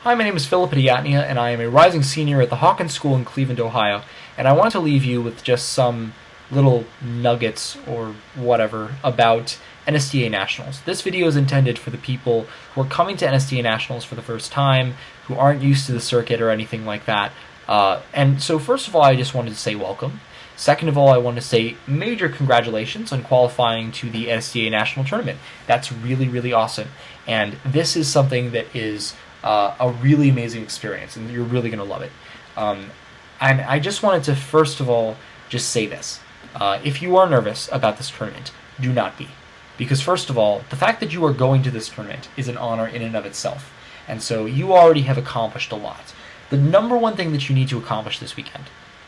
Hi, my name is Phillip Hedayatnia, and I am a rising senior at the Hawken School in Cleveland, Ohio, and I want to leave you with just some little nuggets or whatever about NSDA Nationals. This video is intended for the people who are coming to NSDA Nationals for the first time, who aren't used to the circuit or anything like that. And so first of all, I just wanted to say welcome. Second of all, I want to say major congratulations on qualifying to the NSDA National Tournament. That's really, really awesome. And this is something that is a really amazing experience, and you're really going to love it. And I just wanted to, first of all, just say this. If you are nervous about this tournament, do not be. Because first of all, the fact that you are going to this tournament is an honor in and of itself. And so you already have accomplished a lot. The number one thing that you need to accomplish this weekend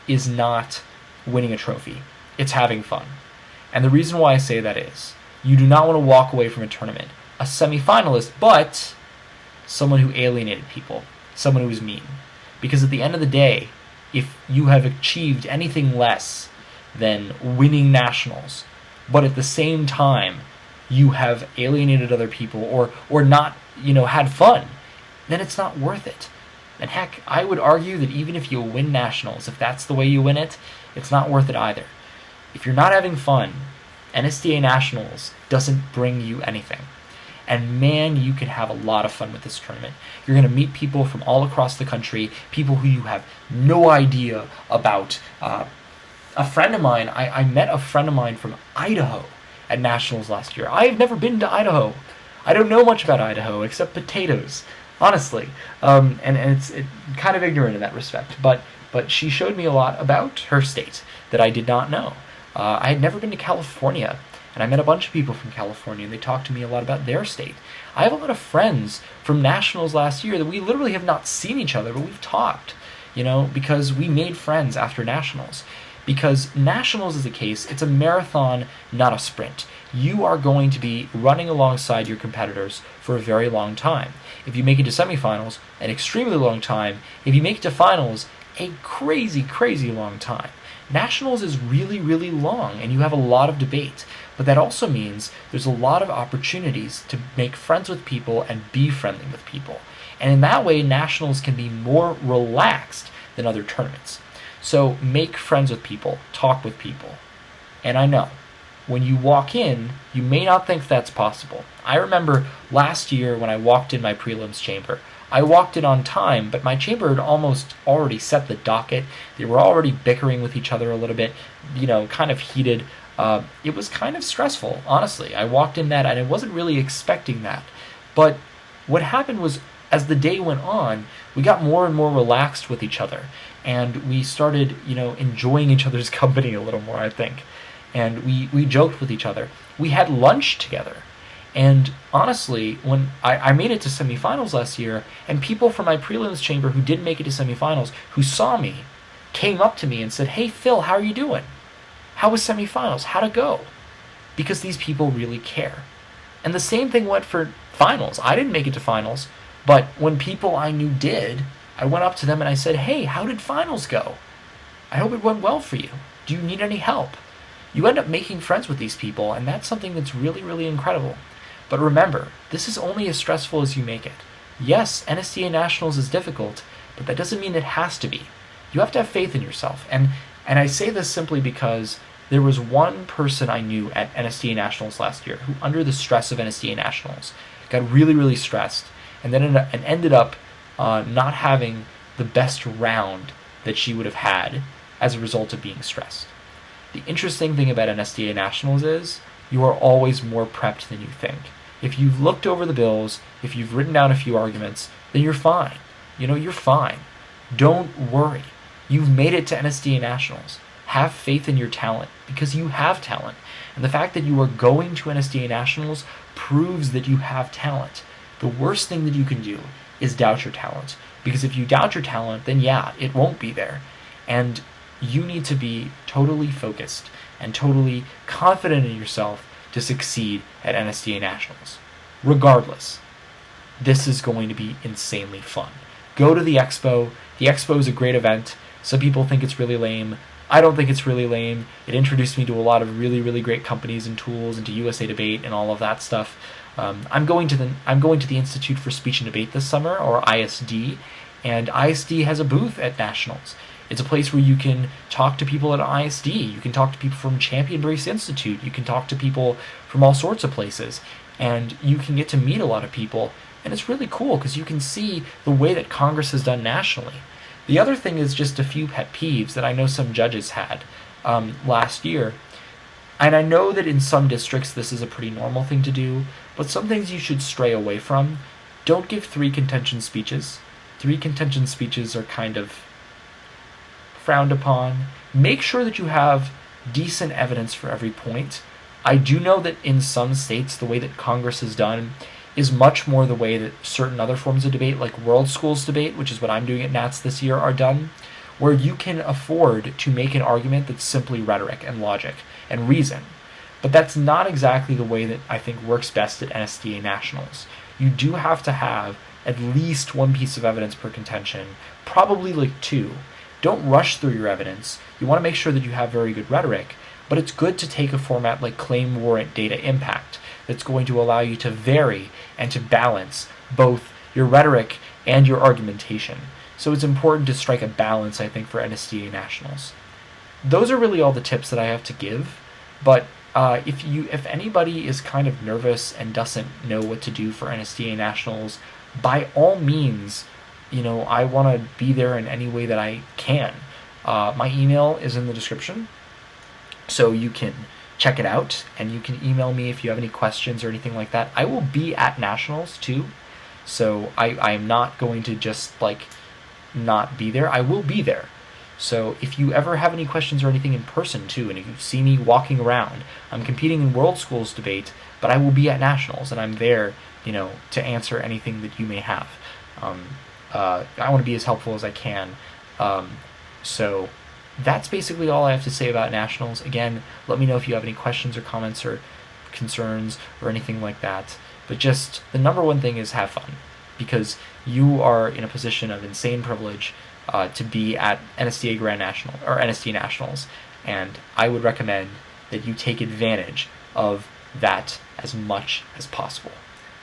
is not winning a trophy. It's having fun. And the reason why I say that is, you do not want to walk away from a tournament a semi-finalist, but someone who alienated people, someone who was mean. Because at the end of the day, if you have achieved anything less than winning nationals, but at the same time you have alienated other people or not, had fun, then it's not worth it. And heck, I would argue that even if you win nationals, if that's the way you win it, it's not worth it either. If you're not having fun, NSDA Nationals doesn't bring you anything. And man, you can have a lot of fun with this tournament. You're going to meet people from all across the country, people who you have no idea about. A friend of mine, I met a friend of mine from Idaho at Nationals last year. I've never been to Idaho. I don't know much about Idaho except potatoes, honestly. And it's kind of ignorant in that respect. But she showed me a lot about her state that I did not know. I had never been to California. And I met a bunch of people from California, and they talked to me a lot about their state. I have a lot of friends from Nationals last year that we literally have not seen each other, but we've talked, because we made friends after Nationals. Because Nationals is a case, it's a marathon, not a sprint. You are going to be running alongside your competitors for a very long time. If you make it to semifinals, an extremely long time. If you make it to finals, a crazy, crazy long time. Nationals is really, really long, and you have a lot of debate. But that also means there's a lot of opportunities to make friends with people and be friendly with people. And in that way, Nationals can be more relaxed than other tournaments. So make friends with people, talk with people. And I know, when you walk in, you may not think that's possible. I remember last year when I walked in my prelims chamber, I walked in on time, but my chamber had almost already set the docket. They were already bickering with each other a little bit, kind of heated. It was kind of stressful, honestly. I walked in that, and I wasn't really expecting that. But what happened was, as the day went on, we got more and more relaxed with each other. And we started, enjoying each other's company a little more, I think. And we joked with each other. We had lunch together. And honestly, when I made it to semifinals last year, and people from my prelims chamber who didn't make it to semifinals, who saw me, came up to me and said, "Hey, Phil, how are you doing? How was semifinals? How'd it go?" Because these people really care. And the same thing went for finals. I didn't make it to finals, but when people I knew did, I went up to them and I said, "Hey, how did finals go? I hope it went well for you. Do you need any help?" You end up making friends with these people, and that's something that's really, really incredible. But remember, this is only as stressful as you make it. Yes, NSDA Nationals is difficult, but that doesn't mean it has to be. You have to have faith in yourself. And I say this simply because there was one person I knew at NSDA Nationals last year who, under the stress of NSDA Nationals, got really, really stressed and then ended up not having the best round that she would have had as a result of being stressed. The interesting thing about NSDA Nationals is you are always more prepped than you think. If you've looked over the bills, if you've written down a few arguments, then you're fine. You're fine. Don't worry. You've made it to NSDA Nationals. Have faith in your talent, because you have talent. And the fact that you are going to NSDA Nationals proves that you have talent. The worst thing that you can do is doubt your talent. Because if you doubt your talent, then yeah, it won't be there. And you need to be totally focused and totally confident in yourself to succeed at NSDA Nationals. Regardless, this is going to be insanely fun. Go to the Expo. The Expo is a great event. Some people think it's really lame. I don't think it's really lame. It introduced me to a lot of really, really great companies and tools, and to USA Debate and all of that stuff. I'm going to the Institute for Speech and Debate this summer, or ISD, and ISD has a booth at nationals. It's a place where you can talk to people at ISD. You can talk to people from Champion Brace Institute. You can talk to people from all sorts of places, and you can get to meet a lot of people. And it's really cool because you can see the way that Congress has done nationally. The other thing is just a few pet peeves that I know some judges had last year. And I know that in some districts this is a pretty normal thing to do, but some things you should stray away from. Don't give 3 contention speeches. 3 contention speeches are kind of frowned upon. Make sure that you have decent evidence for every point. I do know that in some states the way that Congress is done is much more the way that certain other forms of debate, like World Schools debate, which is what I'm doing at Nats this year, are done, where you can afford to make an argument that's simply rhetoric and logic and reason. But that's not exactly the way that I think works best at NSDA Nationals. You do have to have at least 1 piece of evidence per contention, probably like 2. Don't rush through your evidence. You want to make sure that you have very good rhetoric, but it's good to take a format like claim, warrant, data, impact that's going to allow you to vary and to balance both your rhetoric and your argumentation. So it's important to strike a balance, I think, for NSDA Nationals. Those are really all the tips that I have to give, but if anybody is kind of nervous and doesn't know what to do for NSDA Nationals, by all means, I want to be there in any way that I can. My email is in the description, so you can check it out, and you can email me if you have any questions or anything like that. I will be at Nationals too, so I am not going to just not be there. I will be there. So if you ever have any questions or anything in person too, and if you see me walking around, I'm competing in World Schools debate, but I will be at Nationals, and I'm there, to answer anything that you may have. I want to be as helpful as I can. So that's basically all I have to say about Nationals. Again, let me know if you have any questions or comments or concerns or anything like that. But just the number one thing is have fun, because you are in a position of insane privilege to be at NSDA Grand National or NSDA Nationals, and I would recommend that you take advantage of that as much as possible.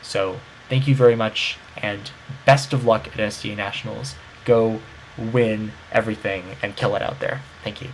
So thank you very much, and best of luck at NSDA Nationals. Go win everything and kill it out there. Thank you.